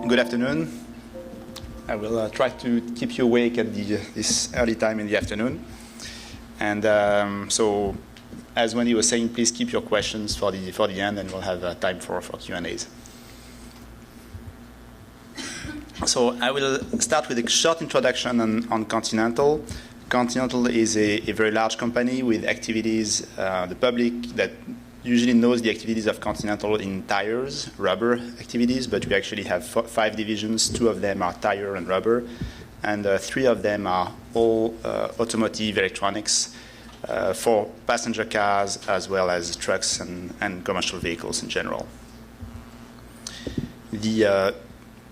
good afternoon. I will try to keep you awake at this early time in the afternoon. And so, as Wendy was saying, please keep your questions for the end, and we'll have time for Q&As. So I will start with a short introduction on Continental. Continental is a very large company with activities. The public that usually knows the activities of Continental in tires, rubber activities, but we actually have 5 divisions. 2 of them are tire and rubber, and 3 of them are all automotive electronics for passenger cars as well as trucks and commercial vehicles in general. The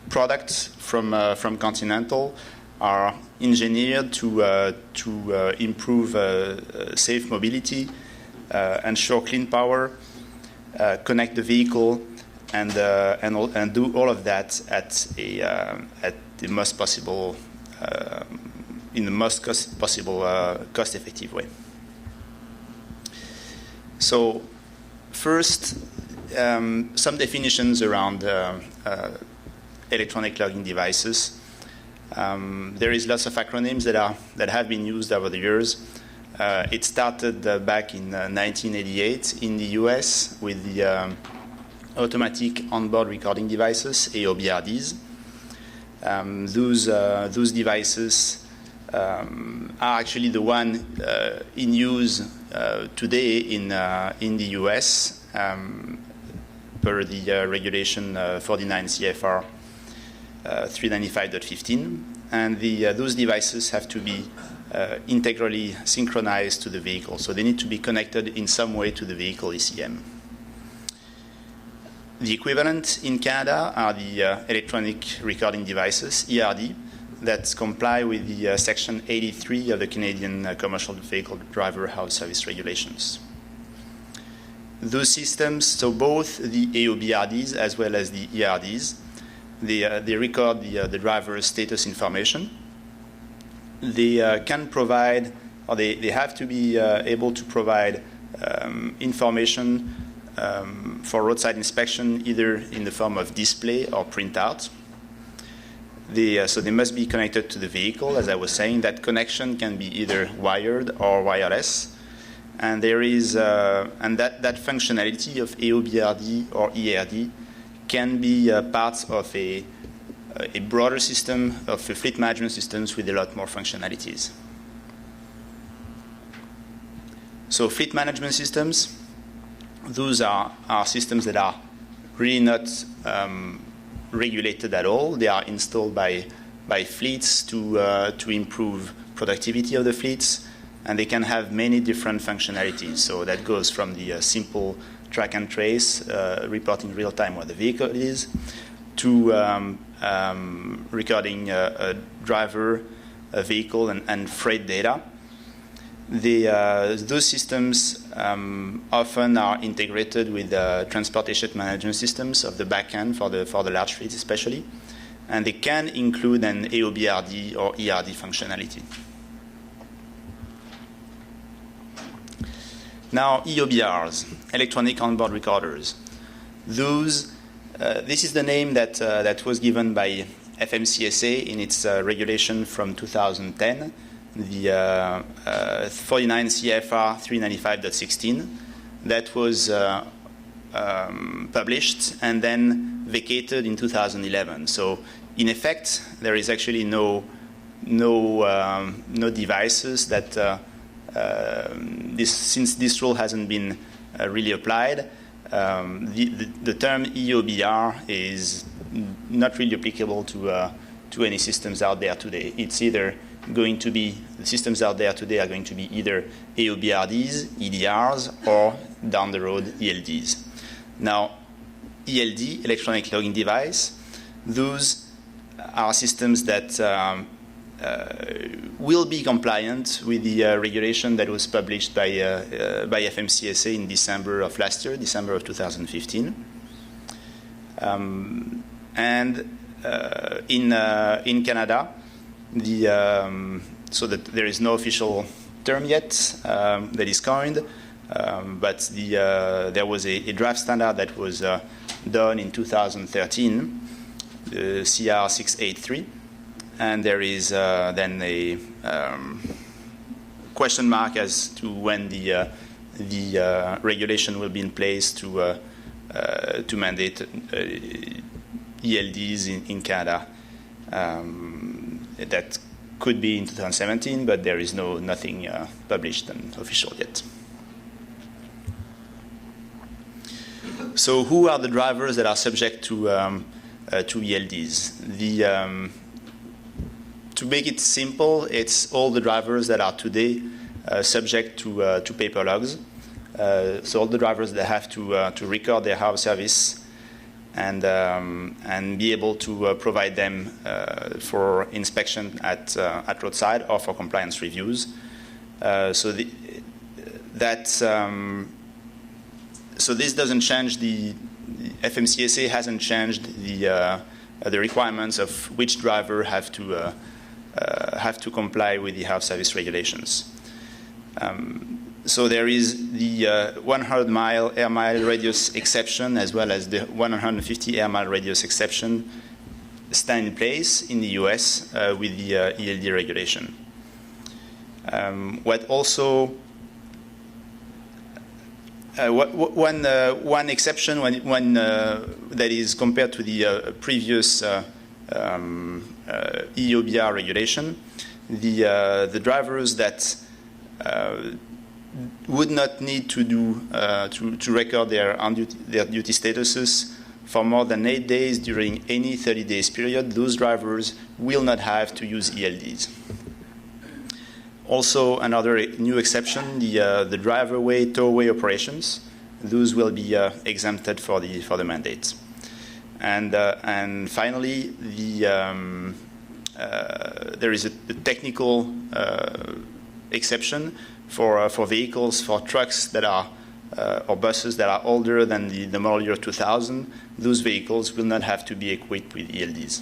products from Continental are engineered to improve safe mobility, ensure clean power, connect the vehicle, and do all of that at the most possible in the most cost-effective way. So, first, some definitions around electronic logging devices. There is lots of acronyms that have been used over the years. It started back in 1988 in the US with the automatic onboard recording devices, AOBRDs. Those devices are actually the one in use today in the US per the regulation 49 CFR 395.15, and those devices have to be integrally synchronized to the vehicle. So they need to be connected in some way to the vehicle ECM. The equivalent in Canada are the electronic recording devices, ERD, that comply with the Section 83 of the Canadian Commercial Vehicle Driver Health Service Regulations. Those systems, so both the AOBRDs as well as the ERDs, they record the driver's status information. They can provide, or they have to be able to provide information for roadside inspection, either in the form of display or printout. So they must be connected to the vehicle. As I was saying, that connection can be either wired or wireless. And there is, and that functionality of AOBRD or ERD can be part of a broader system of fleet management systems with a lot more functionalities. So fleet management systems, those are systems that are really not regulated at all. They are installed by fleets to improve productivity of the fleets, and they can have many different functionalities. So that goes from the simple track and trace, reporting real time where the vehicle is, to recording a driver, a vehicle, and freight data. Those systems often are integrated with transportation management systems of the back end for the large fleets especially, and they can include an AOBRD or ERD functionality. Now, EOBRs, electronic onboard recorders. Those, this is the name that was given by FMCSA in its regulation from 2010, the 49 CFR 395.16, that was published and then vacated in 2011. So, in effect, there is actually no devices that since this rule hasn't been really applied, the term EOBR is not really applicable to any systems out there today. It's either going to be, the systems out there today are going to be either AOBRDs, EDRs, or down the road ELDs. Now, ELD, electronic logging device, those are systems that will be compliant with the regulation that was published by FMCSA in December of last year, December of 2015. And in Canada, so that there is no official term yet that is coined, but there was a draft standard that was done in 2013 CR683, and there is then a question mark as to when the regulation will be in place to mandate ELDs in Canada. That could be in 2017, but there is nothing published and official yet. So, who are the drivers that are subject to ELDs? To make it simple, it's all the drivers that are today subject to paper logs. So all the drivers that have to record their house service and be able to provide them for inspection at roadside or for compliance reviews. So this doesn't change the FMCSA hasn't changed the requirements of which driver have to comply with the house service regulations. So there is the 100-mile air mile radius exception as well as the 150 air mile radius exception stand in place in the US with the ELD regulation. One exception when that is compared to the previous EOBR regulation, the drivers that would not need to do to record their duty statuses for more than 8 days during any 30 days period, those drivers will not have to use ELDs. Also, another new exception: the driver-way, tow-away operations. Those will be exempted for the mandate. And finally, there is a technical exception for vehicles, for trucks that are or buses that are older than the model year 2000. Those vehicles will not have to be equipped with ELDs.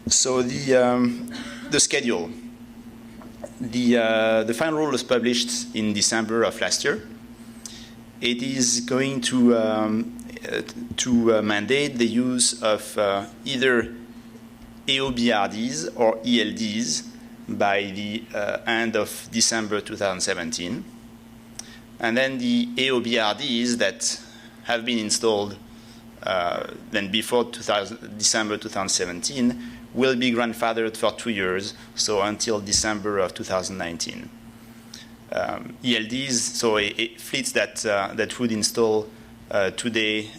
So the schedule. The final rule was published in December of last year. It is going to mandate the use of either AOBRDs or ELDs by the end of December 2017. And then the AOBRDs that have been installed then before December 2017 will be grandfathered for 2 years, so until December of 2019. ELDs, so fleets that would install today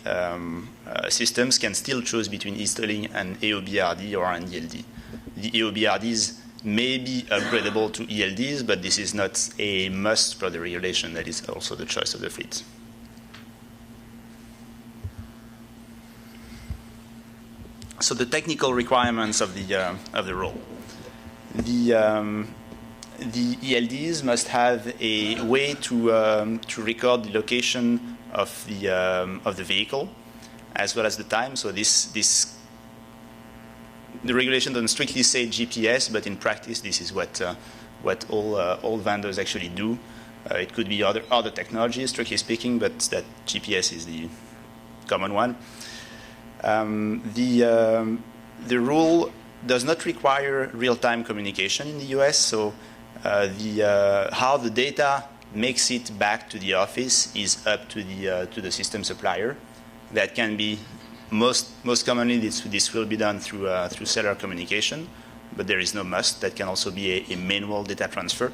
systems can still choose between installing an AOBRD or an ELD. The AOBRDs may be upgradable to ELDs, but this is not a must per the regulation. That is also the choice of the fleet. So the technical requirements of the rule. The ELDs must have a way to record the location of the vehicle as well as the time. So the regulation doesn't strictly say GPS, but in practice this is what all vendors actually do. It could be other technologies, strictly speaking, but that GPS is the common one. The rule does not require real-time communication in the US, so how the data makes it back to the office is up to the system supplier. That can be most commonly this will be done through cellular communication, but there is no must. That can also be a manual data transfer.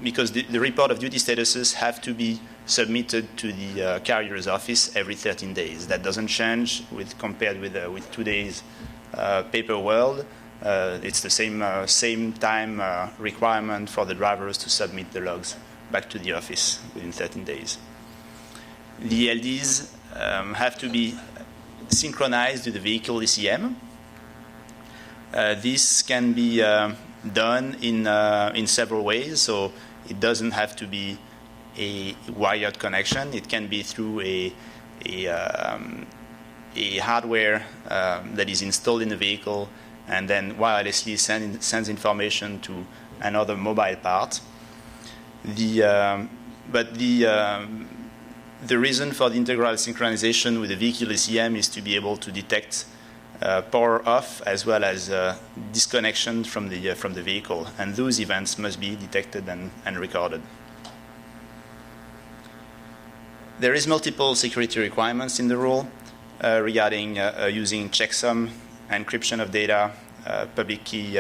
Because the report of duty statuses have to be submitted to the carrier's office every 13 days. That doesn't change compared with today's paper world. It's the same time requirement for the drivers to submit the logs back to the office within 13 days. The LDs have to be synchronized with the vehicle ECM. This can be done in several ways. So it doesn't have to be a wired connection. It can be through a hardware that is installed in the vehicle and then wirelessly sends information to another mobile part. But the reason for the integral synchronization with the vehicle ECM is to be able to detect power off as well as disconnection from the vehicle, and those events must be detected and recorded. There is multiple security requirements in the rule regarding using checksum, encryption of data, public key,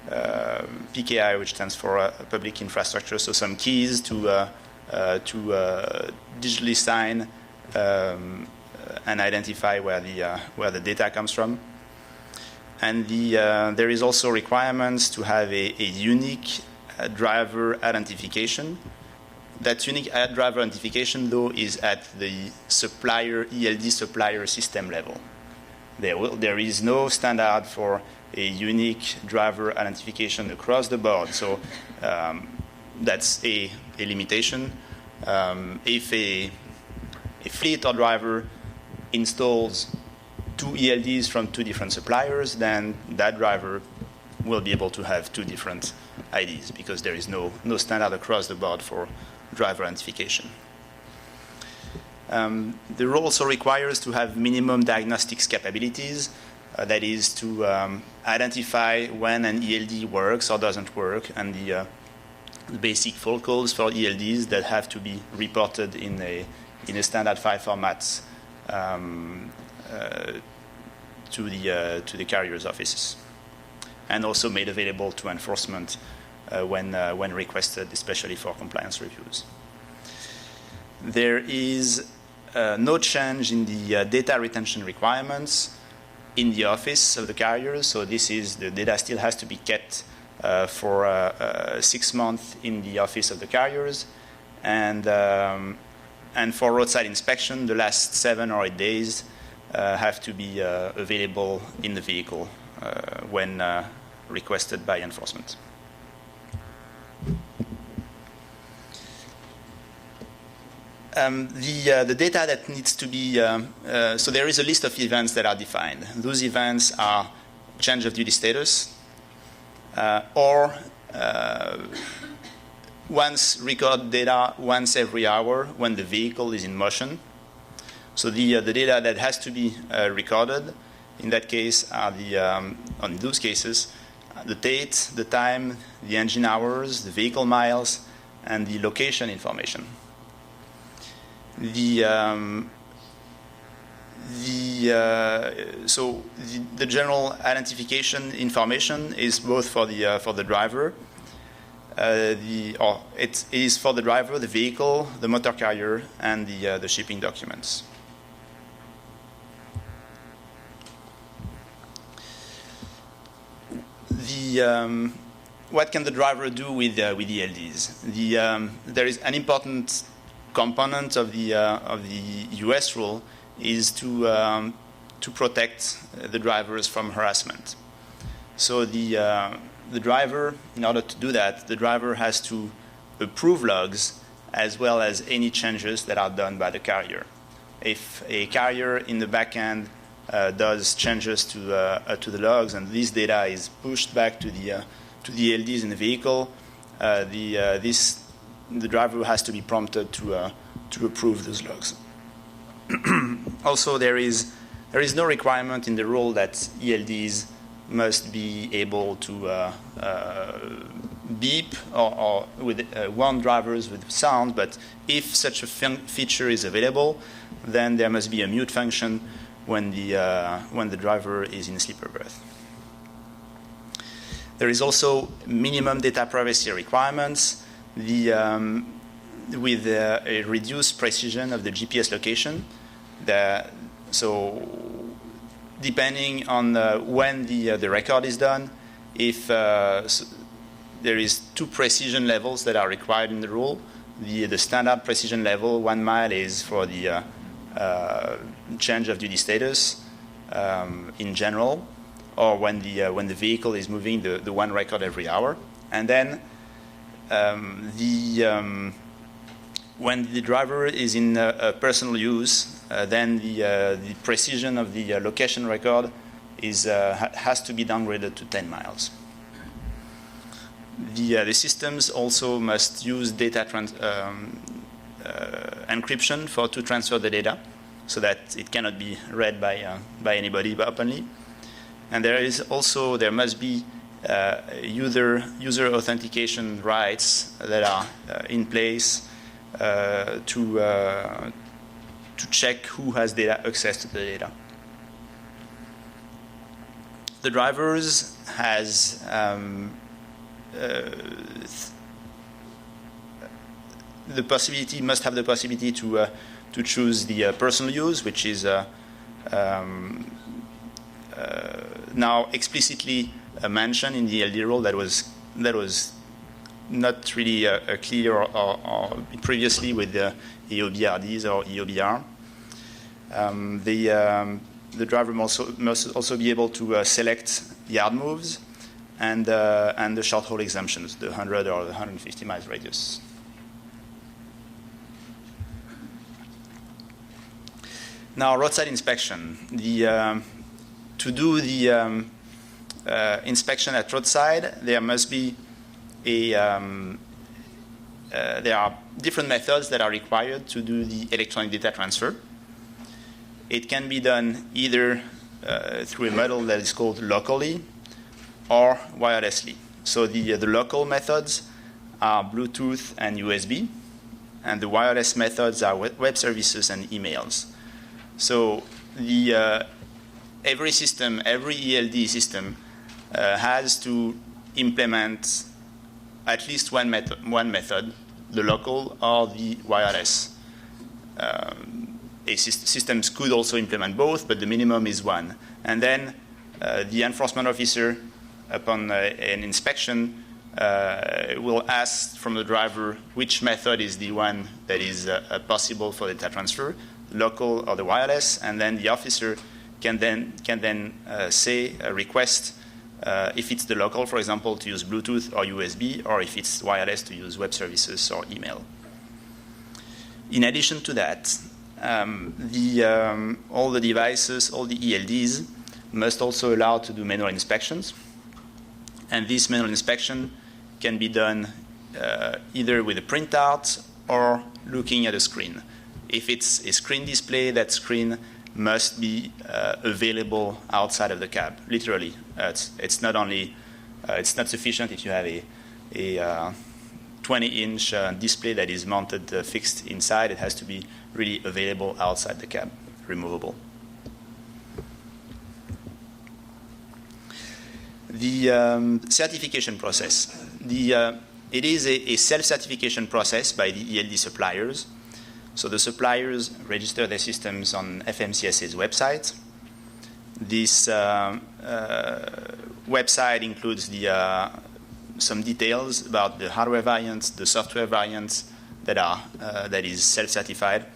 PKI, which stands for public infrastructure, so some keys to digitally sign and identify where the data comes from. And there is also requirements to have a unique driver identification. That unique driver identification, though, is at the supplier, ELD supplier system level. There is no standard for a unique driver identification across the board, so that's a limitation. If a fleet or driver installs two ELDs from two different suppliers, then that driver will be able to have two different IDs because there is no standard across the board for driver identification. The rule also requires to have minimum diagnostics capabilities, that is to identify when an ELD works or doesn't work, and the basic fault codes for ELDs that have to be reported in a standard file format to the carrier's offices, and also made available to enforcement when requested, especially for compliance reviews. There is no change in the data retention requirements in the office of the carriers. So the data still has to be kept for 6 months in the office of the carriers, and for roadside inspection, the last 7 or 8 days have to be available in the vehicle when requested by enforcement. The data that needs to be, so there is a list of events that are defined. Those events are change of duty status, or once record data once every hour when the vehicle is in motion. So the data that has to be recorded in that case are on those cases, the date, the time, the engine hours, the vehicle miles, and the location information. So the general identification information is both for the driver, it is for the driver, the vehicle, the motor carrier, and the shipping documents. What can the driver do with ELDs? There is an important component of the US rule is to protect the drivers from harassment. So the driver, in order to do that, the driver has to approve logs as well as any changes that are done by the carrier. If a carrier in the back end does changes to the logs, and this data is pushed back to the ELDs in the vehicle, the driver has to be prompted to approve those logs. Also, there is no requirement in the rule that ELDs must be able to beep or warn drivers with sound, but if such a feature is available, then there must be a mute function when the driver is in sleeper berth. There is also minimum data privacy requirements. With a reduced precision of the GPS location. So depending on when the record is done, if there is 2 precision levels that are required in the rule. The standard precision level, 1 mile, is for the change of duty status in general, or when the vehicle is moving the 1 record every hour. And then when the driver is in personal use, then the precision of the location record has to be downgraded to 10 miles. The systems also must use data encryption to transfer the data, so that it cannot be read by anybody openly. And there must be user authentication rights that are in place to check who has access to the data. The drivers must have the possibility to choose the personal use, which is now explicitly mentioned in the ELD rule that was not really clear or previously with the EOBRDs or EOBR. The driver must also be able to select yard moves and the short haul exemptions, the 100 or the 150 miles radius. Now, roadside inspection. To do the inspection at roadside, there must be there are different methods that are required to do the electronic data transfer. It can be done either through a model that is called locally or wirelessly. So the local methods are Bluetooth and USB, and the wireless methods are web services and emails. So every system, every ELD system has to implement at least one method, the local or the wireless. Systems could also implement both, but the minimum is one. And then the enforcement officer, upon an inspection, will ask from the driver which method is the one that is possible for data transfer, local or the wireless, and then the officer can then request if it's the local, for example, to use Bluetooth or USB, or if it's wireless, to use web services or email. In addition to that, all the devices, all the ELDs, must also allow to do manual inspections. And this manual inspection can be done either with a printout or looking at a screen. If it's a screen display, that screen must be available outside of the cab, literally. It's not sufficient if you have a 20-inch display that is mounted fixed inside. It has to be really available outside the cab, removable. The certification process. It is a self-certification process by the ELD suppliers. So the suppliers register their systems on FMCSA's website. This website includes some details about the hardware variants, the software variants that is self-certified,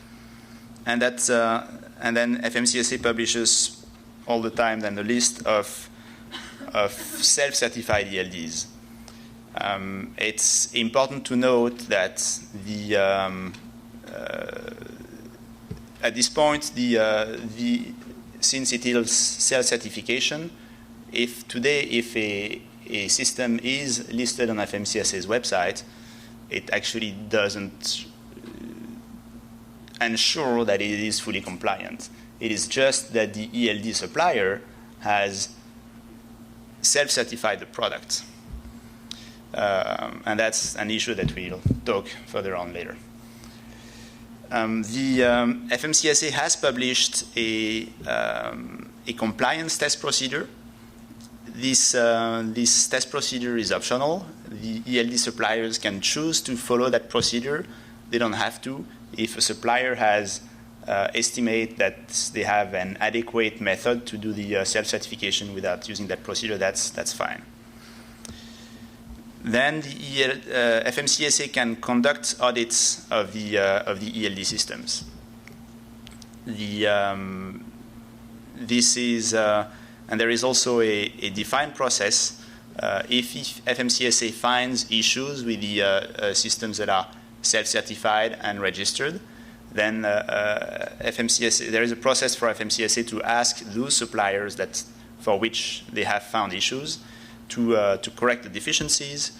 and then FMCSA publishes all the time then the list of self-certified ELDs. It's important to note that at this point, since it is self-certification, if a system is listed on FMCSA's website, it actually doesn't ensure that it is fully compliant. It is just that the ELD supplier has self-certified the product. And that's an issue that we'll talk further on later. The FMCSA has published a compliance test procedure. This test procedure is optional. The ELD suppliers can choose to follow that procedure. They don't have to. If a supplier has estimate that they have an adequate method to do the self-certification without using that procedure, that's fine. Then the FMCSA can conduct audits of the ELD systems. And there is also a defined process. If FMCSA finds issues with the systems that are self-certified and registered, then there is a process for FMCSA to ask those suppliers for which they have found issues to correct the deficiencies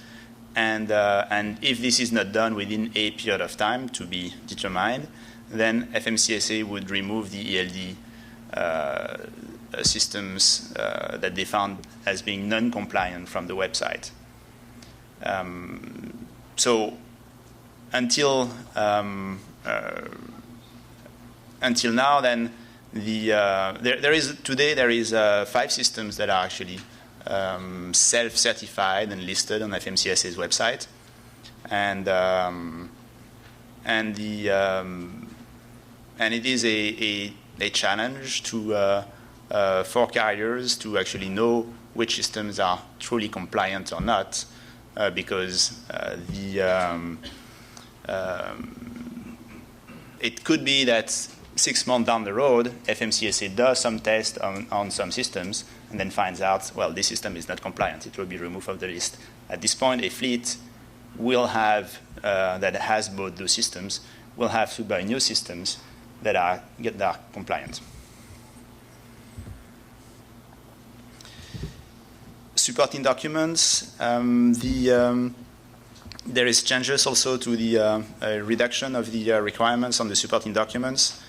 And if this is not done within a period of time to be determined, then FMCSA would remove the ELD systems that they found as being non-compliant from the website. So until now, then there is 5 systems that are actually self-certified and listed on FMCSA's website, and it is a challenge to for carriers to actually know which systems are truly compliant or not, because it could be that 6 months down the road, FMCSA does some tests on some systems and then finds out, well, this system is not compliant. It will be removed from the list. At this point, a fleet will have, that has bought those systems, will have to buy new systems that are compliant. Supporting documents. There is changes also to the reduction of the requirements on the supporting documents.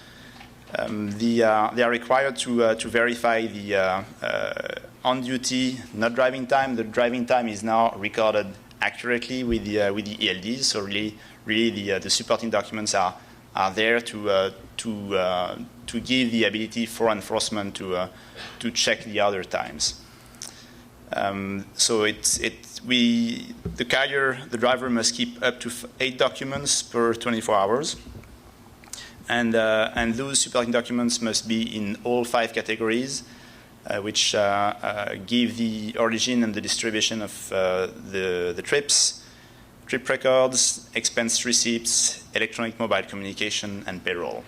They are required to verify the on-duty, not driving time. The driving time is now recorded accurately with the ELDs. So really the supporting documents are there to give the ability for enforcement to check the other times. So the driver must keep up to 8 documents per 24 hours. And those supporting documents must be in all 5 categories, which give the origin and the distribution of the trips, trip records, expense receipts, electronic mobile communication, and payroll.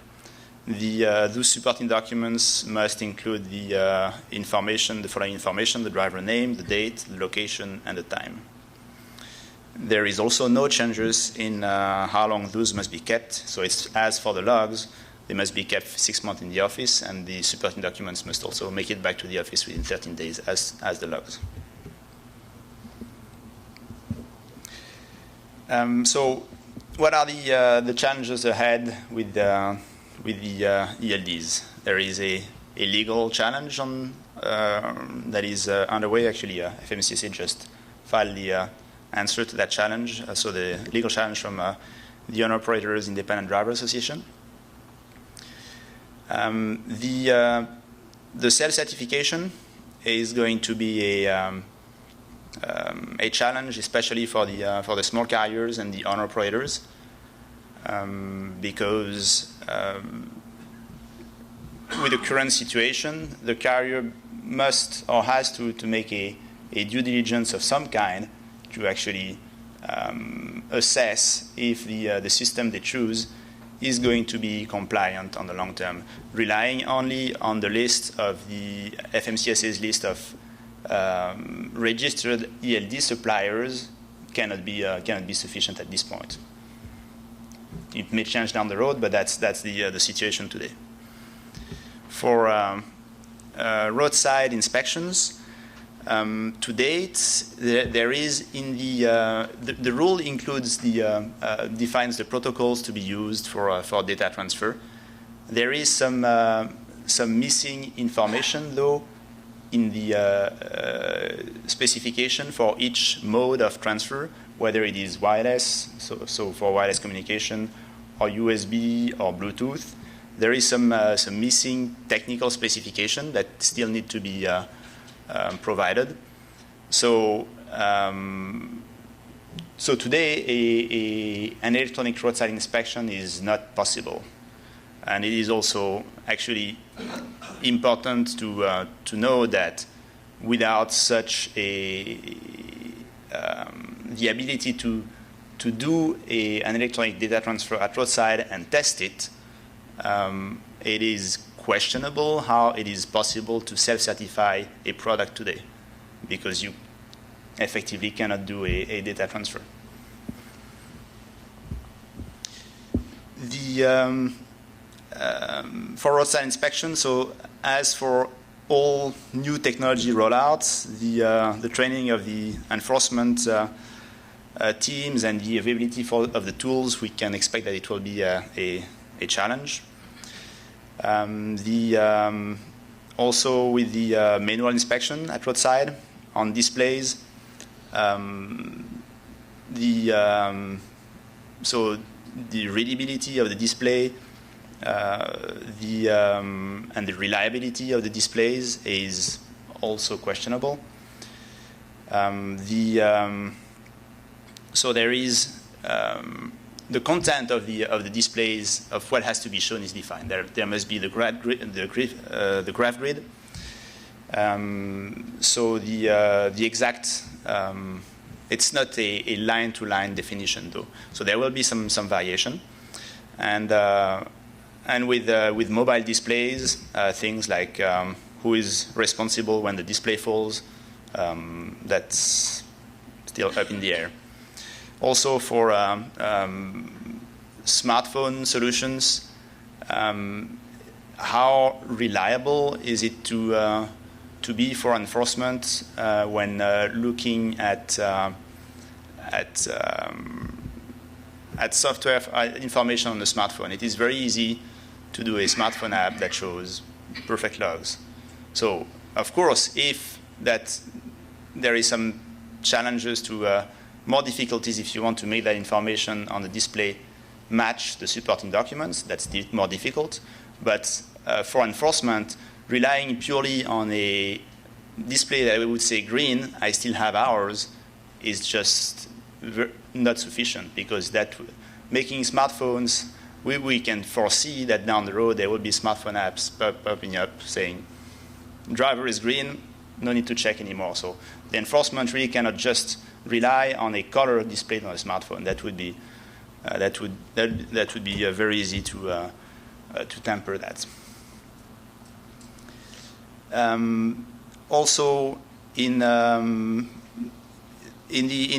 Those supporting documents must include the following information: the driver name, the date, the location, and the time. There is also no changes in how long those must be kept. So it's as for the logs, they must be kept 6 months in the office, and the supporting documents must also make it back to the office within 13 days as the logs. So what are the challenges ahead with the ELDs? There is a legal challenge that is underway. Actually, FMCSA just filed the answer to that challenge. So the legal challenge from the Owner-Operators Independent Driver Association. The self-certification is going to be a challenge, especially for the small carriers and the owner-operators, because with the current situation, the carrier must or has to make a due diligence of some kind to actually assess if the system they choose is going to be compliant on the long term. Relying only on the list of the FMCSA's list of registered ELD suppliers cannot be sufficient at this point. It may change down the road, but that's the situation today. For roadside inspections, to date, there is in the rule includes defines the protocols to be used for data transfer. There is some missing information though in the specification for each mode of transfer, whether it is wireless, so for wireless communication, or USB or Bluetooth. There is some missing technical specification that still need to be provided. So today an electronic roadside inspection is not possible, and it is also actually important to know that without such the ability to do an electronic data transfer at roadside and test it, it is questionable how it is possible to self-certify a product today, because you effectively cannot do a data transfer. For roadside inspection, so as for all new technology rollouts, the training of the enforcement teams and the availability of the tools, we can expect that it will be a challenge. Also with the manual inspection at roadside on displays, so the readability of the display and the reliability of the displays is also questionable. So there is the content of the displays of what has to be shown is defined. There must be the graph grid. So the exact it's not a line-to-line definition though. So there will be some variation, and with mobile displays, things like who is responsible when the display falls, that's still up in the air. Also for smartphone solutions, how reliable is it to be for enforcement when looking at software information on the smartphone? It is very easy to do a smartphone app that shows perfect logs. So, of course, if that there is some challenges to more difficulties if you want to make that information on the display match the supporting documents, that's more difficult. But for enforcement, relying purely on a display that we would say green, I still have hours, is just not sufficient, because that making smartphones, we can foresee that down the road there will be smartphone apps popping up saying driver is green, no need to check anymore. So the enforcement really cannot just rely on a color displayed on a smartphone. That would be very easy to tamper that. Also, in the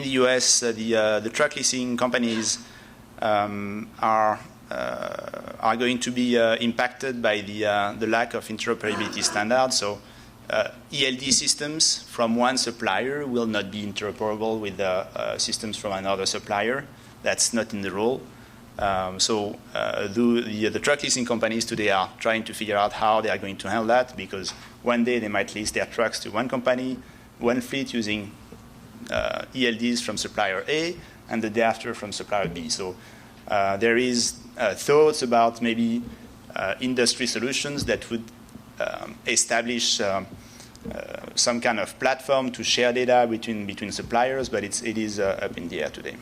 US, the truck leasing companies are going to be impacted by the lack of interoperability standards. So ELD systems from one supplier will not be interoperable with systems from another supplier. That's not in the rule. So the truck leasing companies today are trying to figure out how they are going to handle that, because one day they might lease their trucks to one company, one fleet using ELDs from supplier A, and the day after from supplier B. So there is thoughts about maybe industry solutions that would establish some kind of platform to share data between suppliers, but it is up in the air today.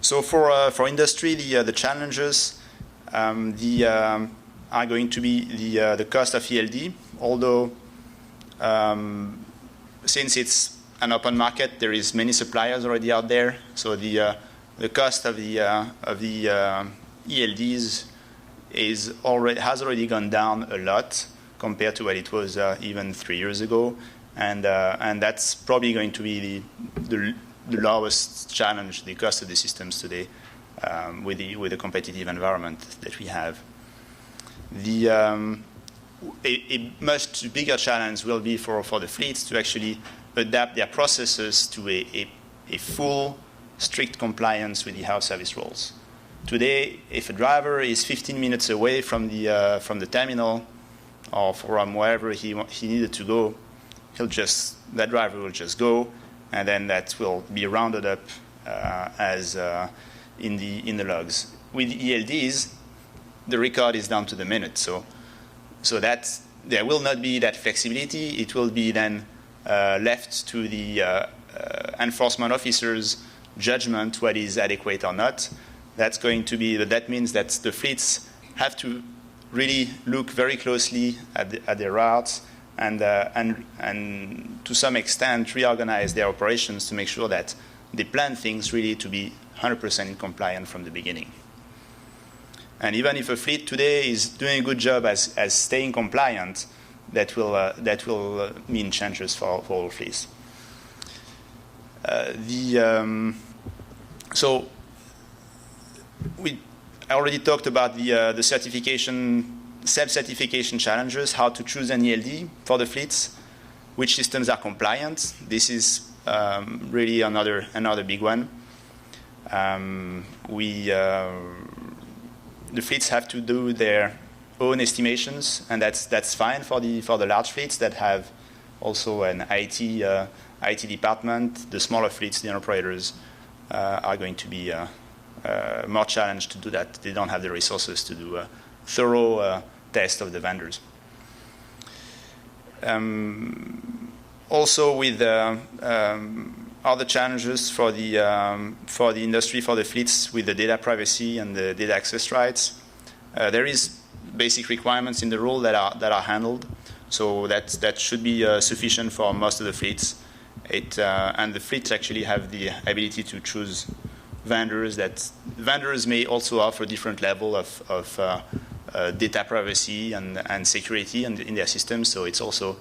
So for industry, the challenges are going to be the cost of ELD. Although since it's an open market, there is many suppliers already out there. So the cost of the ELDs has already gone down a lot compared to what it was even 3 years ago, and that's probably going to be the lowest challenge, the cost of the systems today, with the competitive environment that we have. A much bigger challenge will be for the fleets to actually adapt their processes to a full, strict compliance with the house service rules. Today, if a driver is 15 minutes away from the terminal or from wherever he needed to go, that driver will just go, and then that will be rounded up as in the logs. With ELDs, the record is down to the minute, so that there will not be that flexibility. It will be then left to the enforcement officer's judgment what is adequate or not. That means that the fleets have to really look very closely at their routes and to some extent reorganize their operations to make sure that they plan things really to be 100% compliant from the beginning. And even if a fleet today is doing a good job as staying compliant, that will mean changes for all fleets. So I already talked about the certification, self-certification challenges, how to choose an ELD for the fleets. which systems are compliant. This is really another big one. The fleets have to do their own estimations, and that's fine for the large fleets that have also an IT department. The smaller fleets, the operators, are going to be more challenged to do that. They don't have the resources to do a thorough test of the vendors. Also, with other challenges for the industry, for the fleets, with the data privacy and the data access rights, there is basic requirements in the rule that are handled. So that should be sufficient for most of the fleets. And the fleets actually have the ability to choose vendors. That vendors may also offer different level of data privacy and security in their systems. So it's also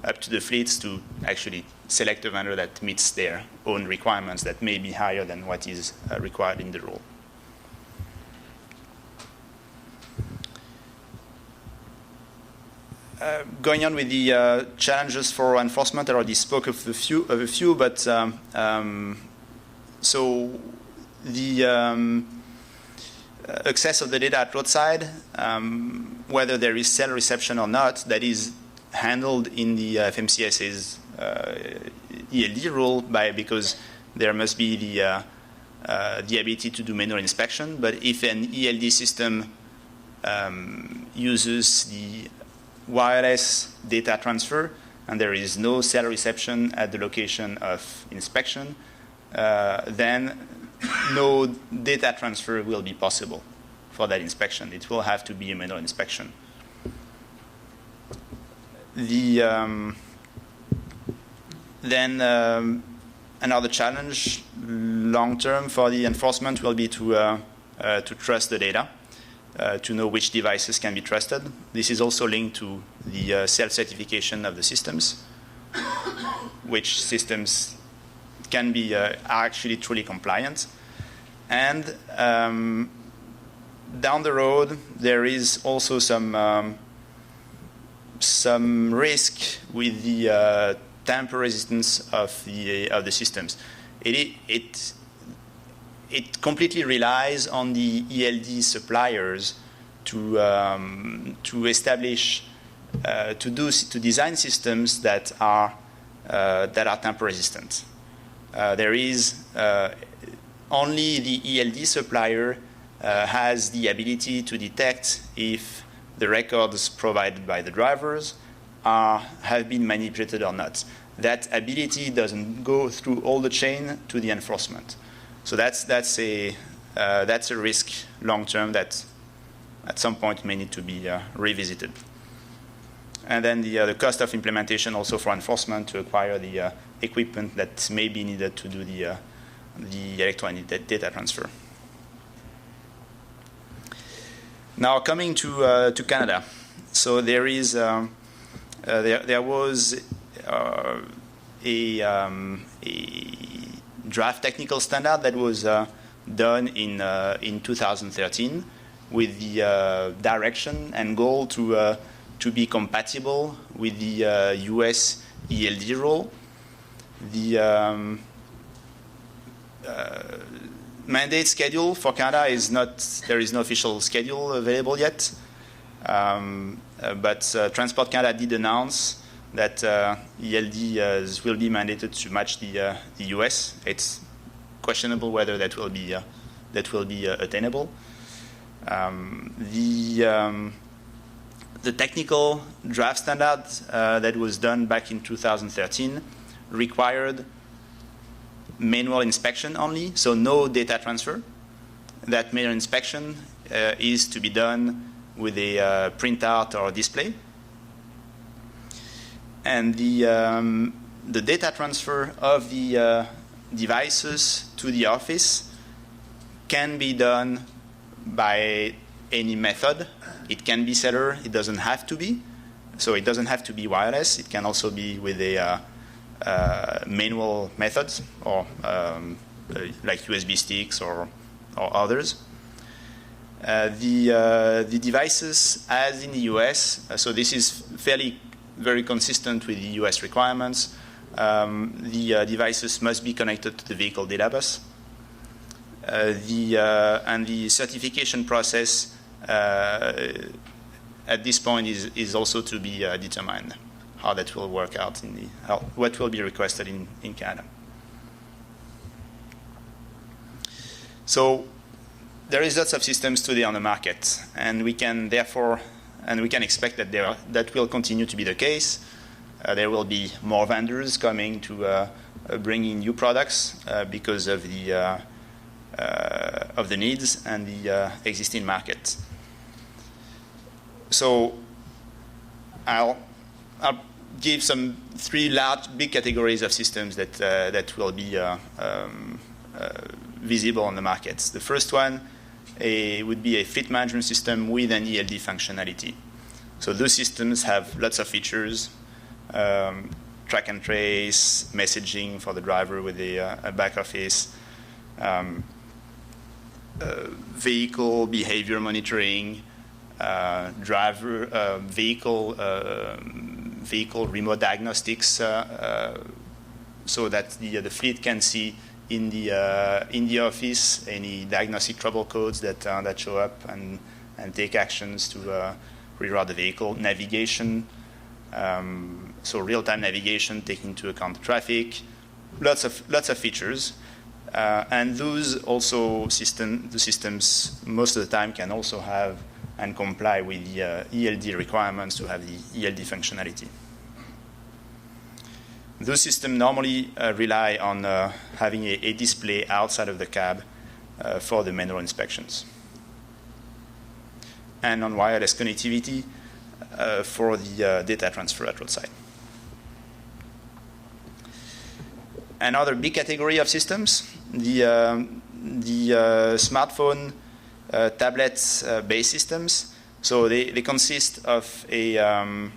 up to the fleets to actually select a vendor that meets their own requirements that may be higher than what is required in the rule. Going on with the challenges for enforcement, I already spoke of a few, but so the access of the data at roadside, whether there is cell reception or not, that is handled in the FMCSA's ELD rule because there must be the ability to do manual inspection. But if an ELD system uses the wireless data transfer and there is no cell reception at the location of inspection, then no data transfer will be possible for that inspection. It will have to be a manual inspection. Then another challenge long term for the enforcement will be to trust the data, to know which devices can be trusted. This is also linked to the self-certification of the systems, which systems can be are actually truly compliant. And down the road, there is also some risk with the tamper resistance of the systems. It completely relies on the ELD suppliers to establish to design systems that are tamper resistant. There is only the ELD supplier has the ability to detect if the records provided by the drivers have been manipulated or not. That ability doesn't go through all the chain to the enforcement. So that's a risk long term that at some point may need to be revisited. And then the cost of implementation also for enforcement to acquire the equipment that may be needed to do the electronic data transfer. Now coming to Canada, so there is there was a draft technical standard that was done in 2013 with the direction and goal to be compatible with the US ELD rule. The mandate schedule for Canada is not, there is no official schedule available yet, but Transport Canada did announce that ELD will be mandated to match the US. It's questionable whether that will be attainable. The technical draft standard that was done back in 2013 required manual inspection only, so no data transfer. That manual inspection is to be done with a printout or display. And the data transfer of the devices to the office can be done by any method. It can be cellular, it doesn't have to be. So it doesn't have to be wireless. It can also be with a manual methods or like USB sticks or others. The devices, as in the US, so this is fairly very consistent with the US requirements. The devices must be connected to the vehicle data bus. And the certification process at this point is also to be determined, how that will work out, what will be requested in Canada. So there is lots of systems today on the market, and we can expect that that will continue to be the case. There will be more vendors coming to bring in new products because of the needs and the existing market. So I'll give some three big categories of systems that will be visible on the markets. The first one would be a fleet management system with an ELD functionality. So those systems have lots of features, track and trace, messaging for the driver with a back office, vehicle behavior monitoring, vehicle remote diagnostics, so that the fleet can see in the office any diagnostic trouble codes that show up and take actions to reroute the vehicle. Navigation, so real-time navigation taking into account traffic, lots of features. And those also the systems most of the time can also have and comply with the ELD requirements to have the ELD functionality. Those systems normally rely on having a display outside of the cab for the manual inspections, and on wireless connectivity for the data transfer at roadside. Another big category of systems, the smartphone, tablet-based systems. So they consist of an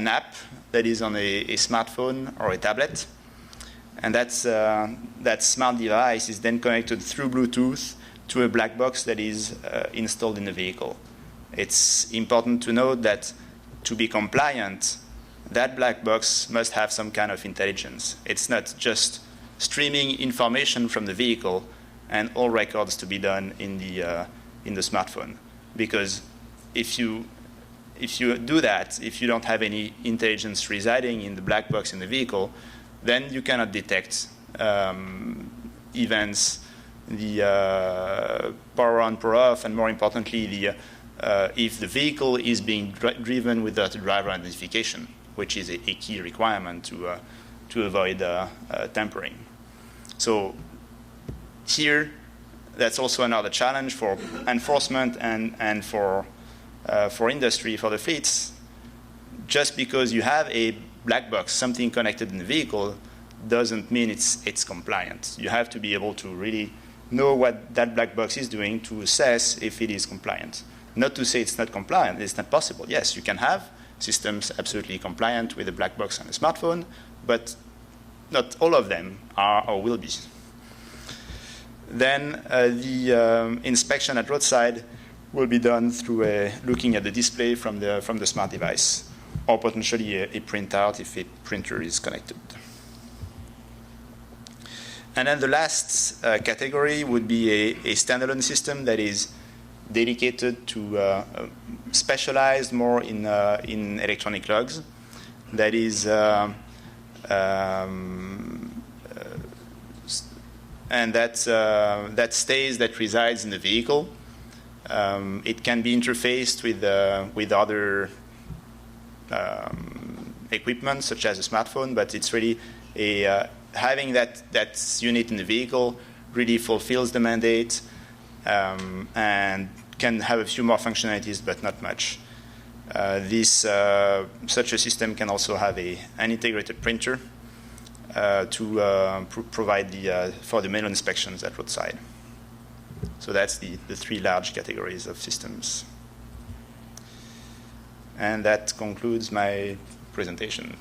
app that is on a smartphone or a tablet, and that smart device is then connected through Bluetooth to a black box that is installed in the vehicle. It's important to note that to be compliant, that black box must have some kind of intelligence. It's not just streaming information from the vehicle and all records to be done in the smartphone. Because if you do that, if you don't have any intelligence residing in the black box in the vehicle, then you cannot detect events, the power on, power off, and more importantly, if the vehicle is being driven without driver identification, which is a key requirement to avoid tampering. So here, that's also another challenge for enforcement and for industry, for the fleets. Just because you have a black box, something connected in the vehicle, doesn't mean it's compliant. You have to be able to really know what that black box is doing to assess if it is compliant. Not to say it's not compliant, it's not possible. Yes, you can have systems absolutely compliant with a black box on a smartphone, but not all of them are or will be. Then the inspection at roadside will be done through looking at the display from the smart device, or potentially a printout if a printer is connected. And then the last category would be a standalone system that is dedicated to specialized more in electronic logs. That is, and that resides in the vehicle. It can be interfaced with other equipment, such as a smartphone, but it's really having that unit in the vehicle really fulfills the mandate and can have a few more functionalities, but not much. Such a system can also have an integrated printer to provide for the manual inspections at roadside. So that's the three large categories of systems. And that concludes my presentation.